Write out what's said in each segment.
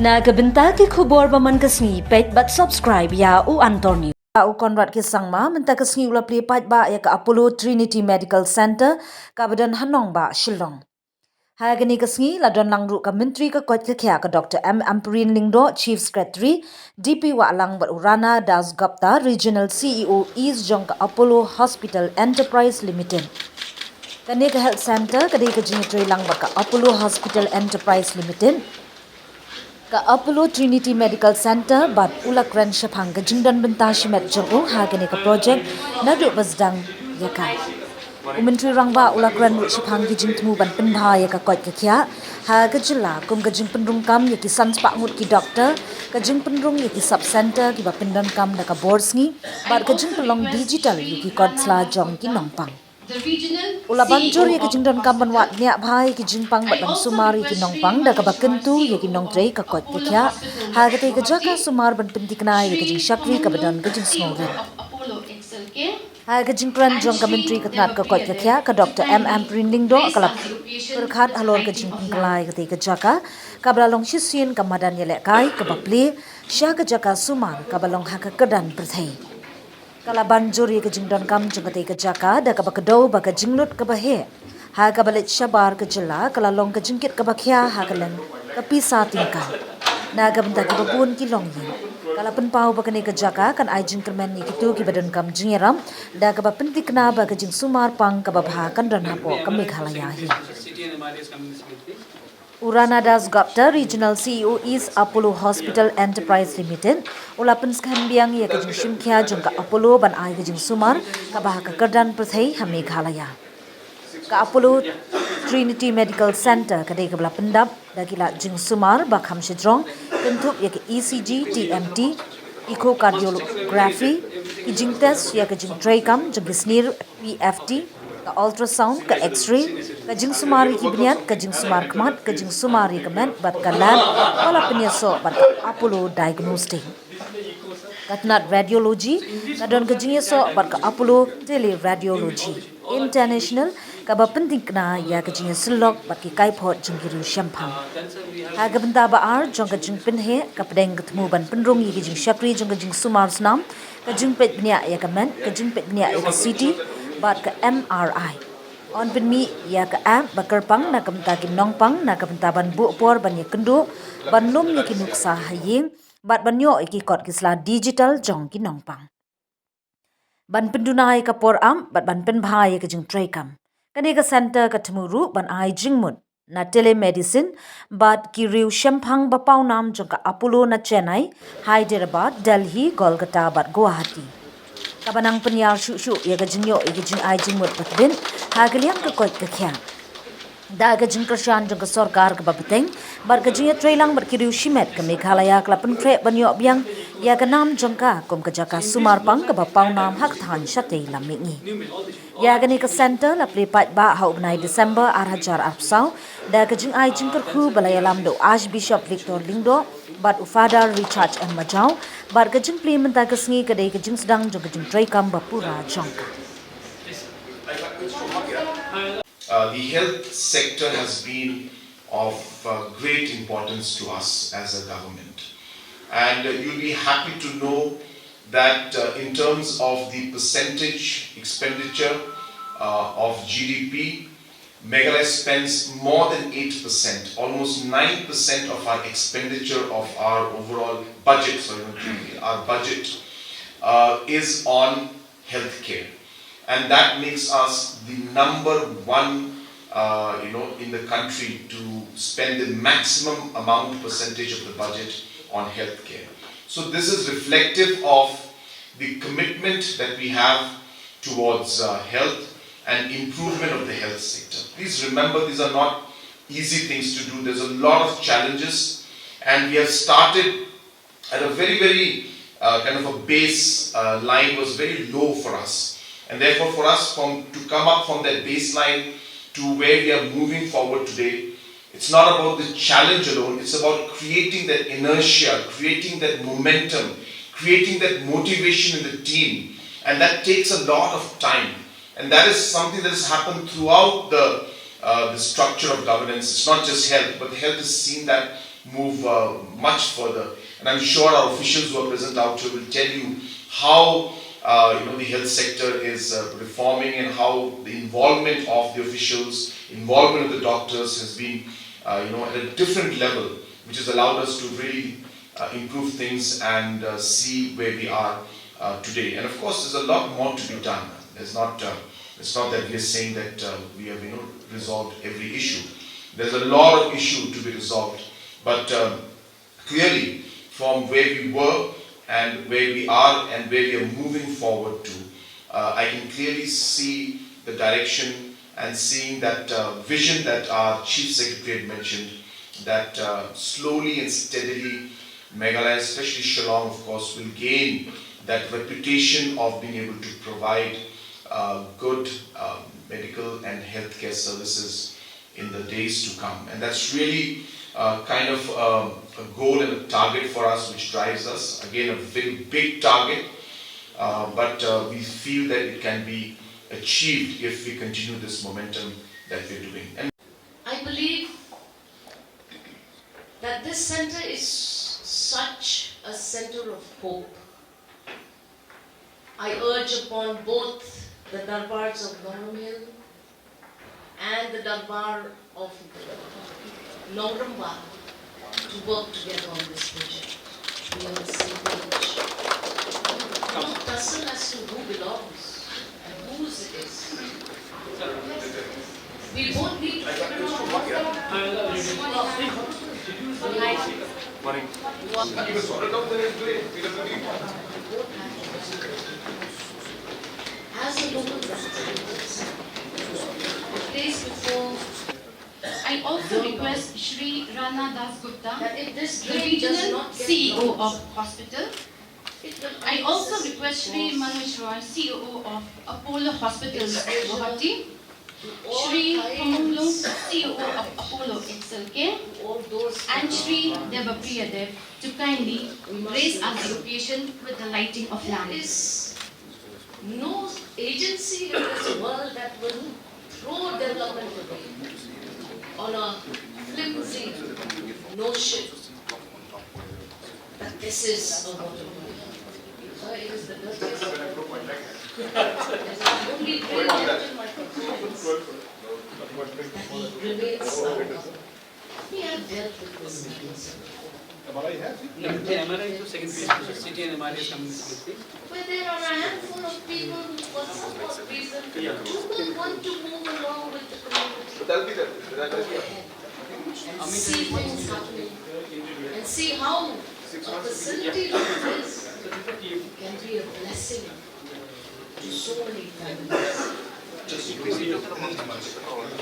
Nagabenta ki khubor baman kasngi pet but subscribe ya u Antonio. U Konrad ki sangma menta kasngi ula pli pat ba ya ka Apollo Trinity Medical Centre ka badan Hanong ba Shillong. Hagani kasngi la don langru ka menteri ka kot kya ka Dr. M. Amperin Lingdo Chief Secretary DP wa lang bat Urana Das Gupta Regional CEO East Jong ka Apollo Hospital Enterprise Limited. Kani ka Health Center kadai ka jingitri lang ba ka Apollo Hospital Enterprise Limited. Ka Apollo Trinity Medical Centre bat ulak ran shapang ka jingdan benta shimet jong hagani ka project nadu basdang jaka. Umentri rangba ulak ran shapang ki jingtmu ban pendha ya ka kot ka kya ha ka jilla kum ka jing pendrung kam ya ki sans pak ngut ki doctor ka jing pendrung ya ki sub center ki ba pendan kam da ka borsngi bat ka jing pelong digital ya ki kot sla jong ki nongpang. Ula banjur ya ki jingdan kam ban wat nya bhai ki jingpang bat bang sumar ya ki nongpang da ka bakentu ya ki nongtrei ka kot ka kya ha ka te ka jaka sumar ban pentikna ya ki jing shakri ka badan ka jing snorin. Ha ka jing pran jong ka menteri ka tnat ka kot ka kya ka Dr. M. Amperin Lingdo kalap perkhat halor ka jing pengkalai ka te ka jaka ka balalong shisin ka madan ya lekai ka bapli sya ka jaka sumar ka balong ha ka kedan perthai. Kala banjur ya ka jingdan kam jong ka te ka jaka da ka bakado ba ka jinglut ka bahe ha ka balit syabar ka jela kala long ka jingkit ka bakhya ha ka len ka pisa tingka na ka benta ka babun ki long yin kala penpau ba ka ne ka jaka kan ai jingkermen ni kitu ki badan kam jingeram da ka ba pentikna ba ka jing sumar pang ka babha kan ran hapo ka meghalaya hi. Urana Das Gupta Regional CEO East Apollo Hospital Enterprise Limited ulapan skhan biang ya ka jing shimkhya jong ka Apollo ban ai ka jing sumar ka bah ka kardan prathai ha meghalaya ka Apollo Trinity Medical Centre ka dei ka bla pendap da kila jing sumar ba kham shidrong tentup ya ka ECG TMT echocardiography ki jing test ya ka jing tracam jong snir PFT ka ultrasound ka x-ray ka jing sumari ki bniat ka jing sumar khmat ka jing sumari ka men bat ka lab wala penyaso bat ka Apollo diagnostic katnat radiology ka don ka jing yaso bat ka Apollo teleradiology international ka ba penting na ya ka jing silok bat ki kaipot jing giru shampang ha ga benda ba ar jong ka jing penhe ka pedeng ketemu ban pendrung yi ka jing shakri jong ka jing sumar snam ka jing pet bniat ya ka men ka jing pet bniat ya ka city bat ke MRI. On penmi ya ke app bakar pang na kamta ki nongpang na kamta ban bu por ban ye kendu ban num ye ki nuksa haying bat ban yo ki kot ki sla digital jong ki nongpang. Ban pendunai ka por am bat ban pen bhai ke jing tray kam. Kani ka center ka temuru ban ai jingmut na telemedicine bat ki riu shampang ba pau nam jong ka Apollo na Chennai, Hyderabad, Delhi, Kolkata bat Guwahati. Kabanang penyar syu ya ka jingyo ya ka jing ai jingmut patbin ha ka liang ka kot ka kya da ka jing kershan jong ka sarkar ka babeteng bar ka jing trailang bar kiriu shimet ka meghalaya kla pentre banyo biang ya ka nam jong ka kom ka jaka sumar pang ka bapau nam hak than shate la mingi ya ka ni ka center la prepat ba ha ubnai December 2000 da ka jing ai jing kerku balaya lam do Archbishop Victor Lingdo bat ufada Richard M. Majau bar ka jing pli menta ka sngi ka dei ka jing sedang jong ka jing tray kam bapura jongka. The health sector has been of great importance to us as a government, and you'll be happy to know that in terms of the percentage expenditure of GDP, Meghalaya spends more than 8%, almost 9% of our expenditure of our overall budget, our budget is on healthcare. And that makes us the number one, in the country to spend the maximum amount percentage of the budget on healthcare. So this is reflective of the commitment that we have towards health and improvement of the health sector. Please remember, these are not easy things to do. There's a lot of challenges, and we have started at a very, very kind of a base line was very low for us. And therefore for us to come up from that baseline to where we are moving forward today, it's not about the challenge alone, it's about creating that inertia, creating that momentum, creating that motivation in the team. And that takes a lot of time. And that is something that has happened throughout the structure of governance. It's not just health, but health has seen that move much further. And I'm sure our officials who are present out here will tell you how the health sector is reforming and how the involvement of the officials, involvement of the doctors has been at a different level, which has allowed us to really improve things and see where we are today. And of course, there's a lot more to be done. It's not that we are saying that we have resolved every issue. There's a lot of issue to be resolved, but clearly from where we were and where we are and where we are moving forward to, I can clearly see the direction and seeing that vision that our Chief Secretary had mentioned, that slowly and steadily Meghalaya, especially Shillong of course, will gain that reputation of being able to provide good medical and healthcare services in the days to come. And that's really kind of a goal and a target for us, which drives us. Again, a very big target, but we feel that it can be achieved if we continue this momentum that we're doing. And I believe that this center is such a center of hope. I urge upon both the darbars of Noramil and the darbar of Nauramba to work together on this project. We are on the same page. No tussle as to who belongs and whose it is. We both need to figure as a local representative, place before I also request Shri Rana Das Gupta, that if this the drain does regional not get CEO closed, of hospital. it will I also unnecessarily request Shri cause Manoj Roy, CEO of Apollo Hospital, Guwahati. all Shri Pamung Lung, kinds CEO of Apollo XLK. to all those And Shri Devapriya Dev to kindly raise our education with the lighting of there lamps. is no agency in this world that will throw development away on a flimsy notion that this is a water body. It is the dirtiest it is the only drain left in my compliance that he remains uncovered. We have dealt with this matter. No, the MRI to second phase, CT and MRI is coming separately. But there are a handful of people who, for some odd reason, do not want to move along with the community. Go ahead and see things happening and see how a facility like this can be a blessing to so many families.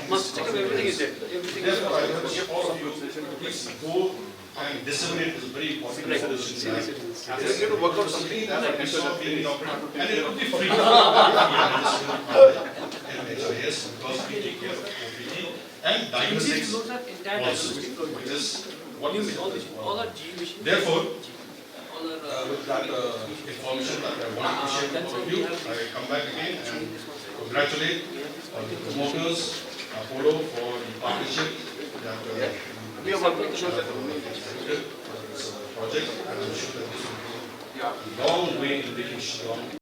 Must check if everything is dead. Everything is Therefore, I urge all of you, please go and disseminate this very important message. We need to work out something. And it will be free. Yes, because we take care of OPD and diagnostics Those are entire also, diagnostic program. which is what New is machine, all are G machines. Therefore, All are with that information that I want to share with all of you, I come back again and congratulate the promoters, Apollo, for the partnership that we are working for this project, and I'm sure that this will go a long way in making Shillong